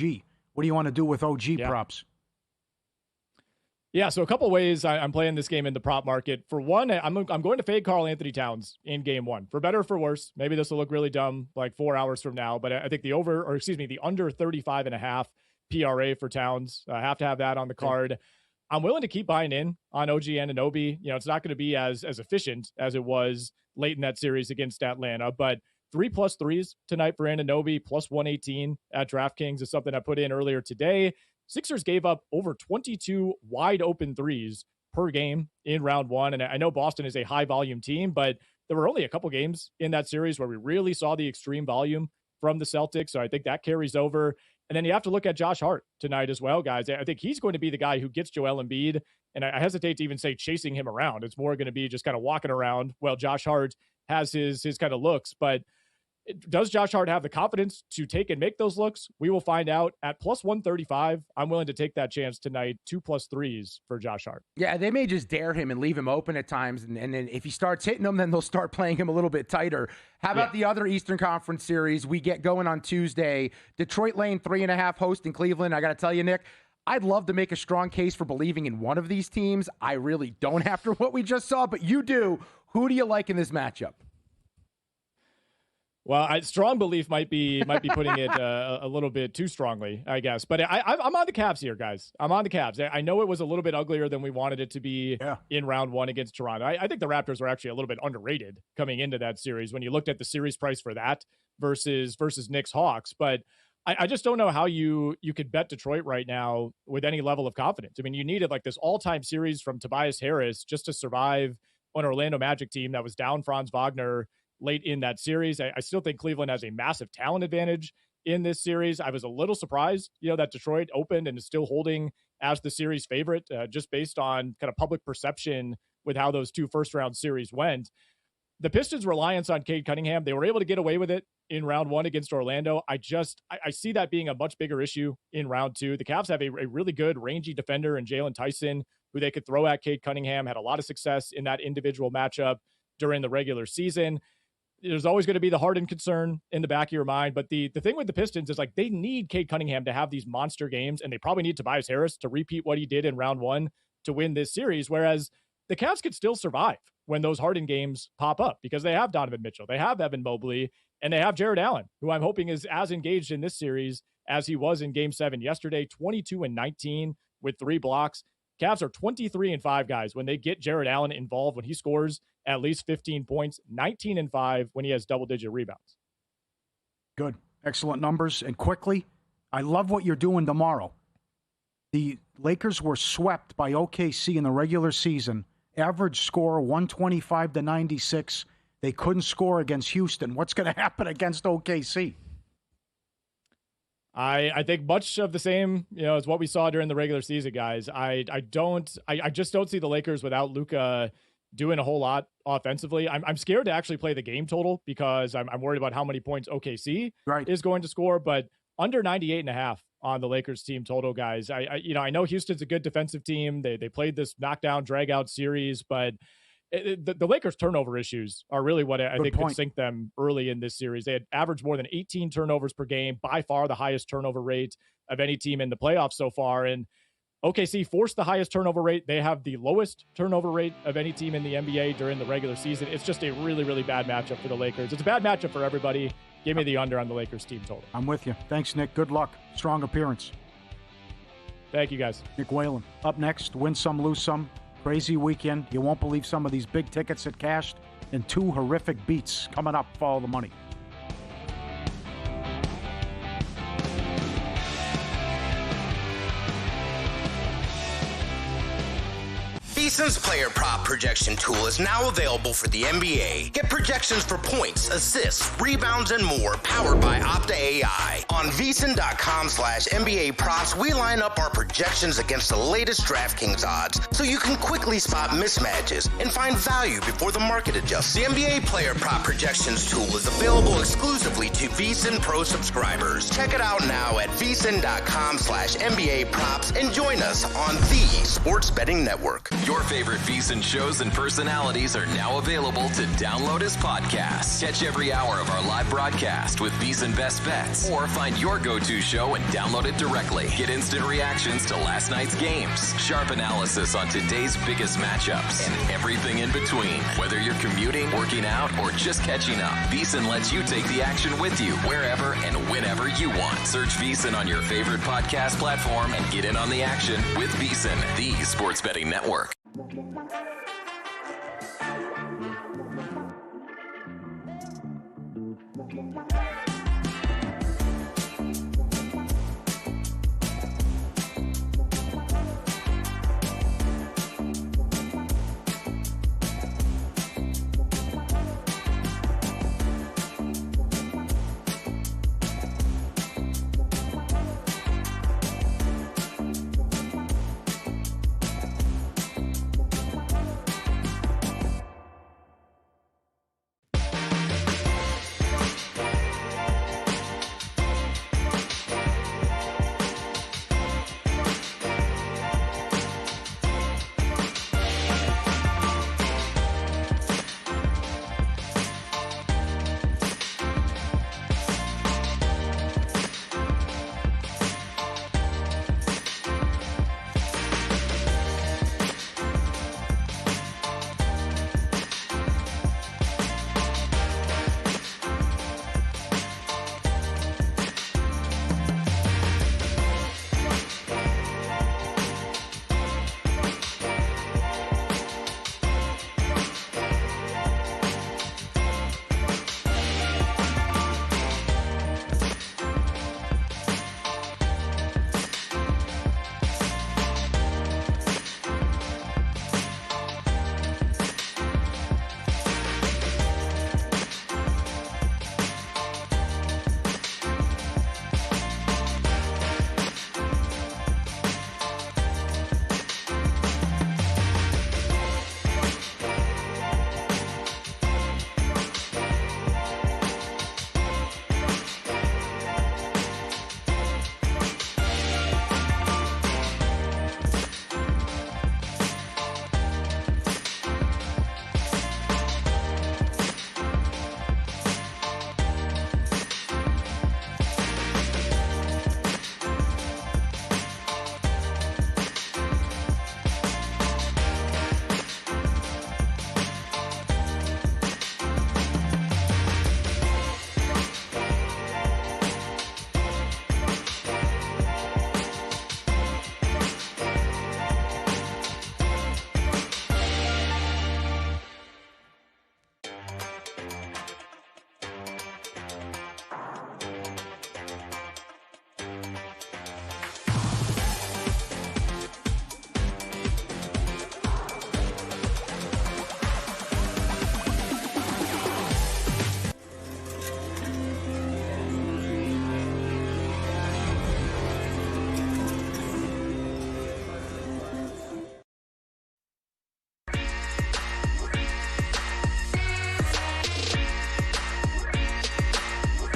What do you want to do with OG props? Yeah, so a couple ways I'm playing this game in the prop market. For one, I'm going to fade Karl Anthony Towns in game 1. For better or for worse, maybe this will look really dumb like 4 hours from now, but I think the under 35.5 PRA for Towns, I have to have that on the card. I'm willing to keep buying in on OG Anunoby. It's not going to be as efficient as it was late in that series against Atlanta, but 3+3s tonight for Anunoby, plus 118 at DraftKings is something I put in earlier today. Sixers gave up over 22 wide open threes per game in round one. And I know Boston is a high volume team, but there were only a couple games in that series where we really saw the extreme volume from the Celtics. So I think that carries over. And then you have to look at Josh Hart tonight as well, guys. I think he's going to be the guy who gets Joel Embiid. And I hesitate to even say chasing him around. It's more going to be just kind of walking around while Josh Hart has his kind of looks. But does Josh Hart have the confidence to take and make those looks? We will find out at plus 135. I'm willing to take that chance tonight. 2+3s for Josh Hart. Yeah, they may just dare him and leave him open at times. And then if he starts hitting them, then they'll start playing him a little bit tighter. How about the other Eastern Conference series we get going on Tuesday? Detroit laying 3.5 hosting Cleveland. I got to tell you, Nick, I'd love to make a strong case for believing in one of these teams. I really don't after what we just saw, but you do. Who do you like in this matchup? Well, strong belief might be putting it a little bit too strongly, I guess. But I'm on the Cavs here, guys. I'm on the Cavs. I know it was a little bit uglier than we wanted it to be in round one against Toronto. I think the Raptors were actually a little bit underrated coming into that series when you looked at the series price for that versus Knicks Hawks. But I just don't know how you could bet Detroit right now with any level of confidence. I mean, you needed like this all-time series from Tobias Harris just to survive an Orlando Magic team that was down Franz Wagner late in that series. I still think Cleveland has a massive talent advantage in this series. I was a little surprised, that Detroit opened and is still holding as the series favorite, just based on kind of public perception with how those 2 first-round series went. The Pistons' reliance on Cade Cunningham, they were able to get away with it in round 1 against Orlando. I see that being a much bigger issue in round 2. The Cavs have a really good rangy defender in Jalen Tyson, who they could throw at Cade Cunningham, had a lot of success in that individual matchup during the regular season. There's always going to be the Harden concern in the back of your mind. But the thing with the Pistons is like they need Cade Cunningham to have these monster games, and they probably need Tobias Harris to repeat what he did in round 1 to win this series. Whereas the Cavs could still survive when those Harden games pop up because they have Donovan Mitchell, they have Evan Mobley, and they have Jared Allen, who I'm hoping is as engaged in this series as he was in Game 7 yesterday, 22-19 with 3 blocks. Cavs are 23-5, guys, when they get Jared Allen involved, when he scores at least 15 points, 19-5 when he has double-digit rebounds. Good. Excellent numbers. And quickly, I love what you're doing tomorrow. The Lakers were swept by OKC in the regular season. Average score, 125-96. They couldn't score against Houston. What's going to happen against OKC? I think much of the same, as what we saw during the regular season, guys. I just don't see the Lakers without Luka doing a whole lot offensively. I'm scared to actually play the game total because I'm worried about how many points OKC is going to score, but under 98.5 on the Lakers team total, guys. I know Houston's a good defensive team. They played this knockdown drag out series, but the Lakers' turnover issues are really what I think could sink them early in this series. They had averaged more than 18 turnovers per game, by far the highest turnover rate of any team in the playoffs so far. And OKC forced the highest turnover rate. They have the lowest turnover rate of any team in the NBA during the regular season. It's just a really, really bad matchup for the Lakers. It's a bad matchup for everybody. Give me the under on the Lakers team total. I'm with you. Thanks, Nick. Good luck. Strong appearance. Thank you, guys. Nick Whalen. Up next, win some, lose some. Crazy weekend. You won't believe some of these big tickets that cashed, and 2 horrific beats. Coming up, follow the money. VSiN's player prop projection tool is now available for the NBA. Get projections for points, assists, rebounds, and more powered by Opta AI. On VSiN.com/NBA props, we line up our projections against the latest DraftKings odds so you can quickly spot mismatches and find value before the market adjusts. The NBA player prop projections tool is available exclusively to VSiN Pro subscribers. Check it out now at VSiN.com/NBA props and join us on the Sports Betting Network. Your favorite VSiN shows and personalities are now available to download as podcasts. Catch every hour of our live broadcast with VSiN Best Bets, or find your go-to show and download it directly. Get instant reactions to last night's games, sharp analysis on today's biggest matchups, and everything in between. Whether you're commuting, working out, or just catching up, VSiN lets you take the action with you wherever and whenever you want. Search VSiN on your favorite podcast platform and get in on the action with VSiN, the Sports Betting Network.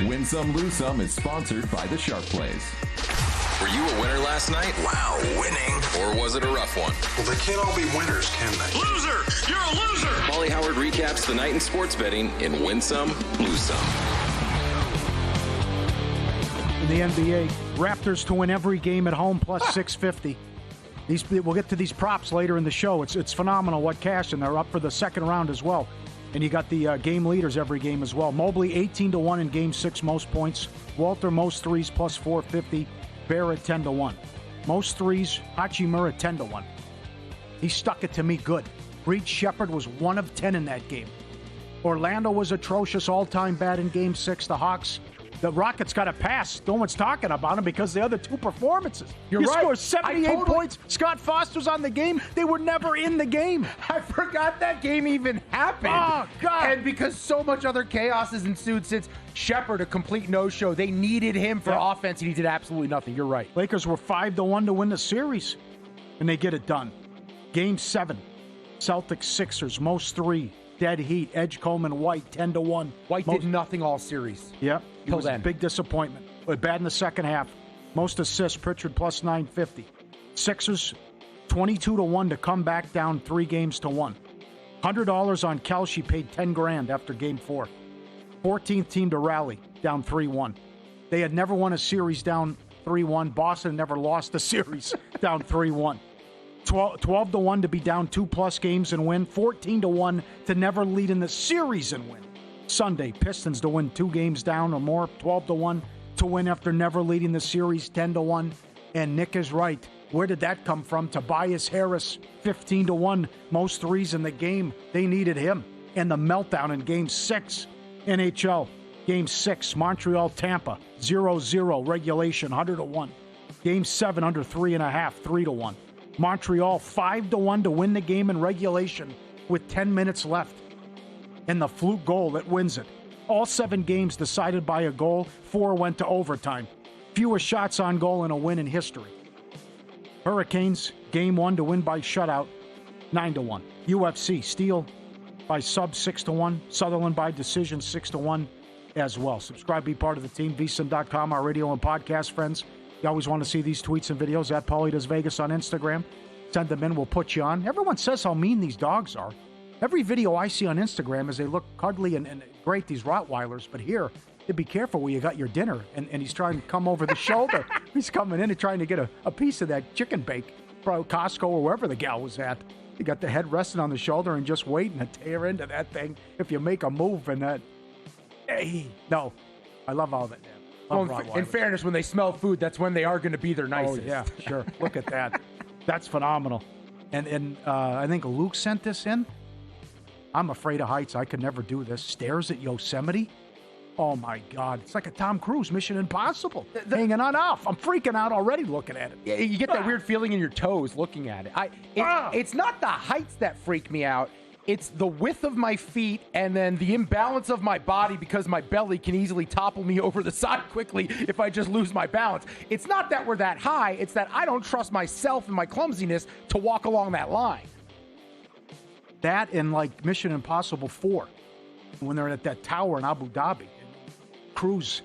Win Some, Lose Some is sponsored by the Sharp Plays. Were you a winner last night? Wow, winning. Or was it a rough one? Well, they can't all be winners, can they? Loser! You're a loser! Paulie Howard recaps the night in sports betting in Win Some, Lose Some. In the NBA, Raptors to win every game at home plus 650. We'll get to these props later in the show. It's phenomenal what cash, and they're up for the second round as well. And you got the game leaders every game as well. Mobley 18-1 in Game 6, most points. Walter most threes plus 450. Barrett 10-1. Most threes. Hachimura 10-1. He stuck it to me good. Reed Shepard was 1 of 10 in that game. Orlando was atrocious, all-time bad in Game 6. The Hawks. The Rockets got a pass. No one's talking about them because the other two performances. You're right. Scored 78 points. Scott Foster's on the game. They were never in the game. I forgot that game even happened. Oh, God. And because so much other chaos has ensued since Shepard, a complete no-show, they needed him for offense, and he did absolutely nothing. You're right. Lakers were 5-1 to win the series, and they get it done. Game 7, Celtics Sixers, most three. Dead heat. Edge, Coleman, White, 10-1. White did nothing all series. Yep. It was a big disappointment. But bad in the second half. Most assists, Pritchard plus 950. Sixers, 22-1 to come back down 3 games to 1. $100 on Kelce, paid $10,000 after Game 4. 14th team to rally, down 3-1. They had never won a series down 3-1. Boston never lost a series down 3-1. 12-1 to be down 2+ games and win. 14-1 to never lead in the series and win. Sunday, Pistons to win 2 games down or more. 12-1 to win after never leading the series. 10-1. And Nick is right. Where did that come from? Tobias Harris, 15-1. Most threes in the game. They needed him. And the meltdown in Game 6. NHL, Game 6. Montreal, Tampa, 0-0. Regulation, 100-1. Game 7, under 3.5, 3-1. Montreal 5-1 to win the game in regulation with 10 minutes left. And the fluke goal that wins it. All 7 games decided by a goal. 4 went to overtime. Fewest shots on goal in a win in history. Hurricanes, Game 1 to win by shutout, 9-1. UFC, Steel by sub, 6-1. Sutherland by decision, 6-1 as well. Subscribe, be part of the team. VSiN.com, our radio and podcast friends. You always want to see these tweets and videos at Paulie Does Vegas on Instagram. Send them in. We'll put you on. Everyone says how mean these dogs are. Every video I see on Instagram is they look cuddly and great, these Rottweilers. But here, you be careful where you got your dinner. And he's trying to come over the shoulder. He's coming in and trying to get a piece of that chicken bake. Probably Costco or wherever the gal was at. You got the head resting on the shoulder and just waiting to tear into that thing if you make a move. And that, hey, no. I love all that. Well, in fairness, when they smell food, that's when they are going to be their nicest. Oh, yeah, sure. Look at that. That's phenomenal. And I think Luke sent this in. I'm afraid of heights. I could never do this. Stairs at Yosemite. Oh, my God. It's like a Tom Cruise Mission Impossible. Hanging on off. I'm freaking out already looking at it. Yeah, you get that weird feeling in your toes looking at it. It's not the heights that freak me out. It's the width of my feet and then the imbalance of my body because my belly can easily topple me over the side quickly if I just lose my balance. It's not that we're that high. It's that I don't trust myself and my clumsiness to walk along that line. That and like Mission Impossible 4, when they're at that tower in Abu Dhabi. Cruise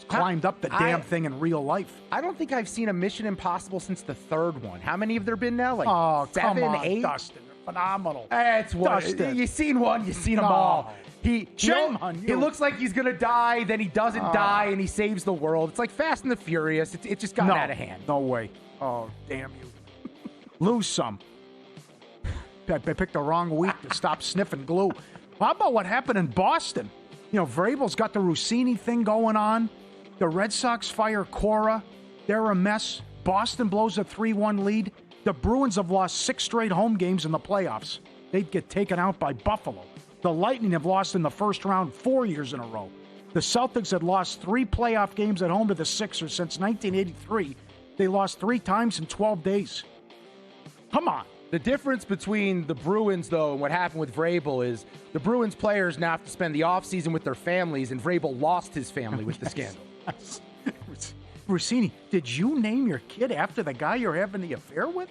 climbed up the damn thing in real life. I don't think I've seen a Mission Impossible since the 3rd one. How many have there been now? Like 7, come on, 8? Dustin. Phenomenal. That's what you've seen one, you've seen them all. Shame on you. He looks like he's gonna die, then he doesn't die, and he saves the world. It's like Fast and the Furious. It just got out of hand. No way. Oh, damn you. Lose some. I picked the wrong week to stop sniffing glue. How about what happened in Boston? You know, Vrabel's got the Rossini thing going on. The Red Sox fire Cora. They're a mess. Boston blows a 3-1 lead. The Bruins have lost 6 straight home games in the playoffs. They'd get taken out by Buffalo. The Lightning have lost in the first round 4 years in a row. The Celtics had lost 3 playoff games at home to the Sixers since 1983. They lost 3 times in 12 days. Come on. The difference between the Bruins, though, and what happened with Vrabel is the Bruins players now have to spend the offseason with their families, and Vrabel lost his family with the scandal. Rossini, did you name your kid after the guy you're having the affair with?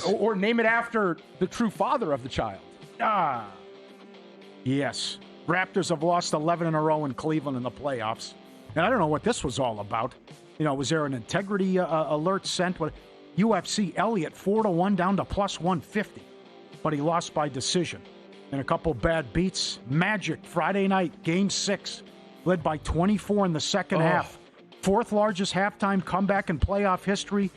Or name it after the true father of the child. Yes. Raptors have lost 11 in a row in Cleveland in the playoffs. And I don't know what this was all about. Was there an integrity alert sent? UFC Elliott 4-1 down to plus 150. But he lost by decision. And a couple bad beats. Magic, Friday night, Game 6. Led by 24 in the second half. Fourth largest halftime comeback in playoff history.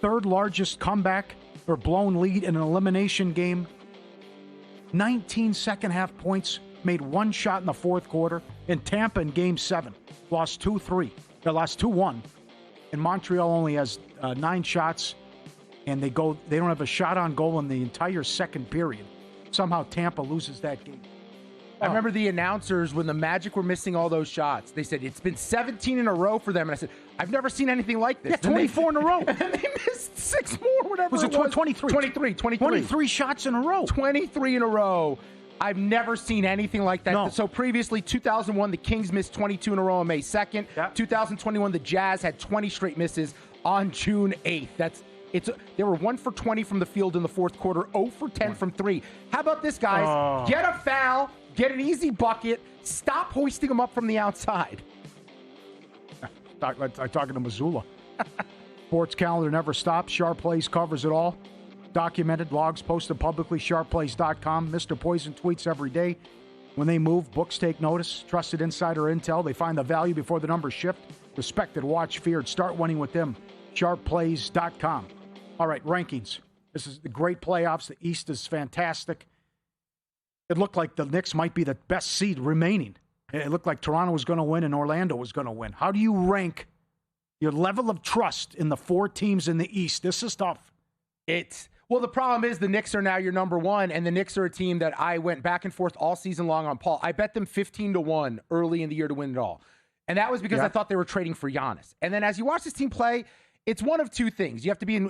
Third largest comeback or blown lead in an elimination game. 19 second half points. Made one shot in the fourth quarter. In Tampa in Game 7. Lost 2-3. They lost 2-1. And Montreal only has 9 shots. And they don't have a shot on goal in the entire second period. Somehow Tampa loses that game. I remember the announcers, when the Magic were missing all those shots, they said, it's been 17 in a row for them. And I said, I've never seen anything like this. Yeah, 24 in a row. And they missed 6 more, whatever it was. 23? 23 shots in a row. 23 in a row. I've never seen anything like that. No. So previously, 2001, the Kings missed 22 in a row on May 2nd. Yep. 2021, the Jazz had 20 straight misses on June 8th. They were 1 for 20 from the field in the fourth quarter, 0 for 10 from 3. How about this, guys? Get a foul, get an easy bucket, stop hoisting them up from the outside. I'm talking to Missoula. Sports calendar never stops. Sharp Plays covers it all. Documented, logs posted publicly, sharpplays.com. Mr. Poison tweets every day. When they move, books take notice. Trusted insider intel. They find the value before the numbers shift. Respected, watch, feared. Start winning with them. sharpplays.com. All right, rankings. This is the great playoffs. The East is fantastic. It looked like the Knicks might be the best seed remaining. It looked like Toronto was going to win and Orlando was going to win. How do you rank your level of trust in the 4 teams in the East? This is tough. Well, the problem is the Knicks are now your number 1, and the Knicks are a team that I went back and forth all season long on, Paul. I bet them 15-1 early in the year to win it all. And that was because I thought they were trading for Giannis. And then as you watch this team play, it's one of two things. You have to be in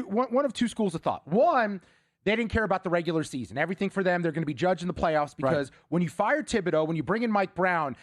one of two schools of thought. One, they didn't care about the regular season. Everything for them, they're going to be judged in the playoffs because when you fire Thibodeau, when you bring in Mike Brown,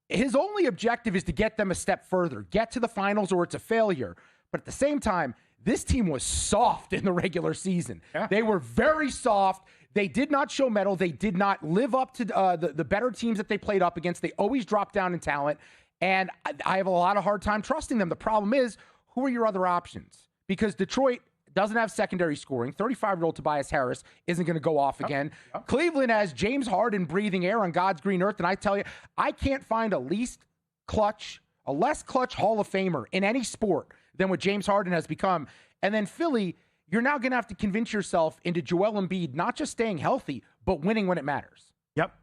his only objective is to get them a step further, get to the finals or it's a failure. But at the same time, this team was soft in the regular season. Yeah. They were very soft. They did not show mettle. They did not live up to the better teams that they played up against. They always dropped down in talent. And I have a lot of hard time trusting them. The problem is, who are your other options? Because Detroit doesn't have secondary scoring. 35-year-old Tobias Harris isn't going to go off again. Cleveland has James Harden breathing air on God's green earth. And I tell you, I can't find a less clutch Hall of Famer in any sport than what James Harden has become. And then Philly, you're now going to have to convince yourself into Joel Embiid not just staying healthy, but winning when it matters. Yep.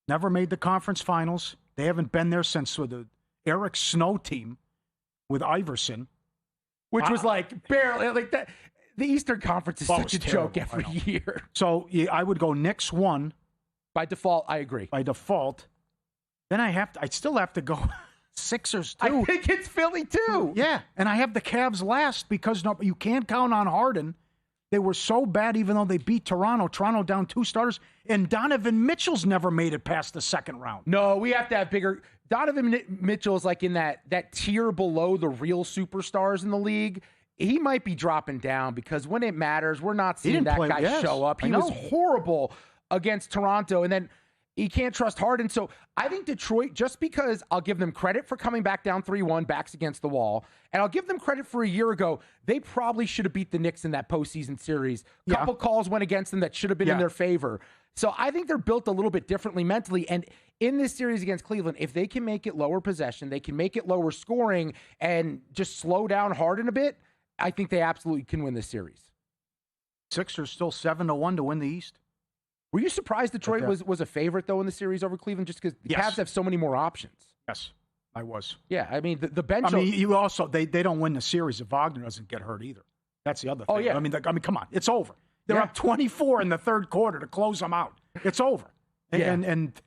Never made the conference finals. They haven't been there since the Eric Snow team with Iverson. Which was like barely like that. The Eastern Conference is such a joke every year. So I would go Knicks 1. By default, I agree. By default. Then I'd still have to go Sixers 2. I think it's Philly 2. Yeah, and I have the Cavs last because you can't count on Harden. They were so bad even though they beat Toronto. Toronto down 2 starters. And Donovan Mitchell's never made it past the second round. No, we have to have bigger. Donovan Mitchell is like in that tier below the real superstars in the league. He might be dropping down because when it matters, we're not seeing that guy show up. He was horrible against Toronto. And then he can't trust Harden. So I think Detroit, just because I'll give them credit for coming back down 3-1, backs against the wall, and I'll give them credit for a year ago, they probably should have beat the Knicks in that postseason series. A couple calls went against them that should have been in their favor. So I think they're built a little bit differently mentally. And in this series against Cleveland, if they can make it lower possession, they can make it lower scoring and just slow down Harden a bit, I think they absolutely can win this series. Sixers still 7-1 to win the East. Were you surprised Detroit was a favorite, though, in the series over Cleveland just because the Cavs have so many more options? Yes, I was. Yeah, I mean, the bench... I mean, you also... They don't win the series if Wagner doesn't get hurt either. That's the other thing. Oh, yeah. I mean, come on. It's over. They're up 24 in the third quarter to close them out. It's over. And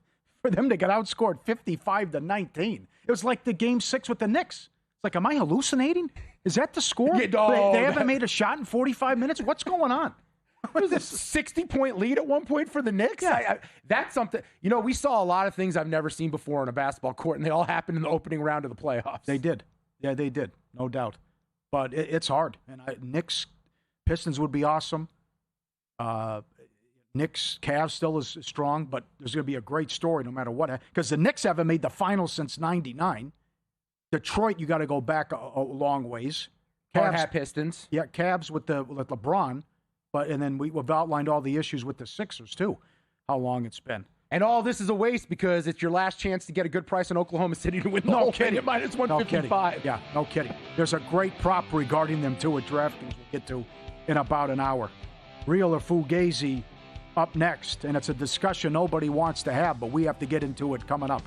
for them to get outscored 55-19, it was like the Game 6 with the Knicks. It's like, am I hallucinating? Is that the score? They haven't made a shot in 45 minutes? What's going on? What is this, 60-point lead at one point for the Knicks? Yeah. That's something. You know, we saw a lot of things I've never seen before on a basketball court, and they all happened in the opening round of the playoffs. They did. Yeah, they did. No doubt. But it's hard. And Knicks, Pistons would be awesome. Knicks, Cavs still is strong, but there's going to be a great story no matter what. Because the Knicks haven't made the finals since '99. Detroit, you got to go back a long ways. Cavs, Pistons. Yeah, Cavs with LeBron. And then we've outlined all the issues with the Sixers, too, how long it's been. And all this is a waste because it's your last chance to get a good price on Oklahoma City to win the whole thing at minus 155. Yeah, no kidding. There's a great prop regarding them, too, at DraftKings we'll get to in about an hour. Real or Fugazi up next, and it's a discussion nobody wants to have, but we have to get into it coming up.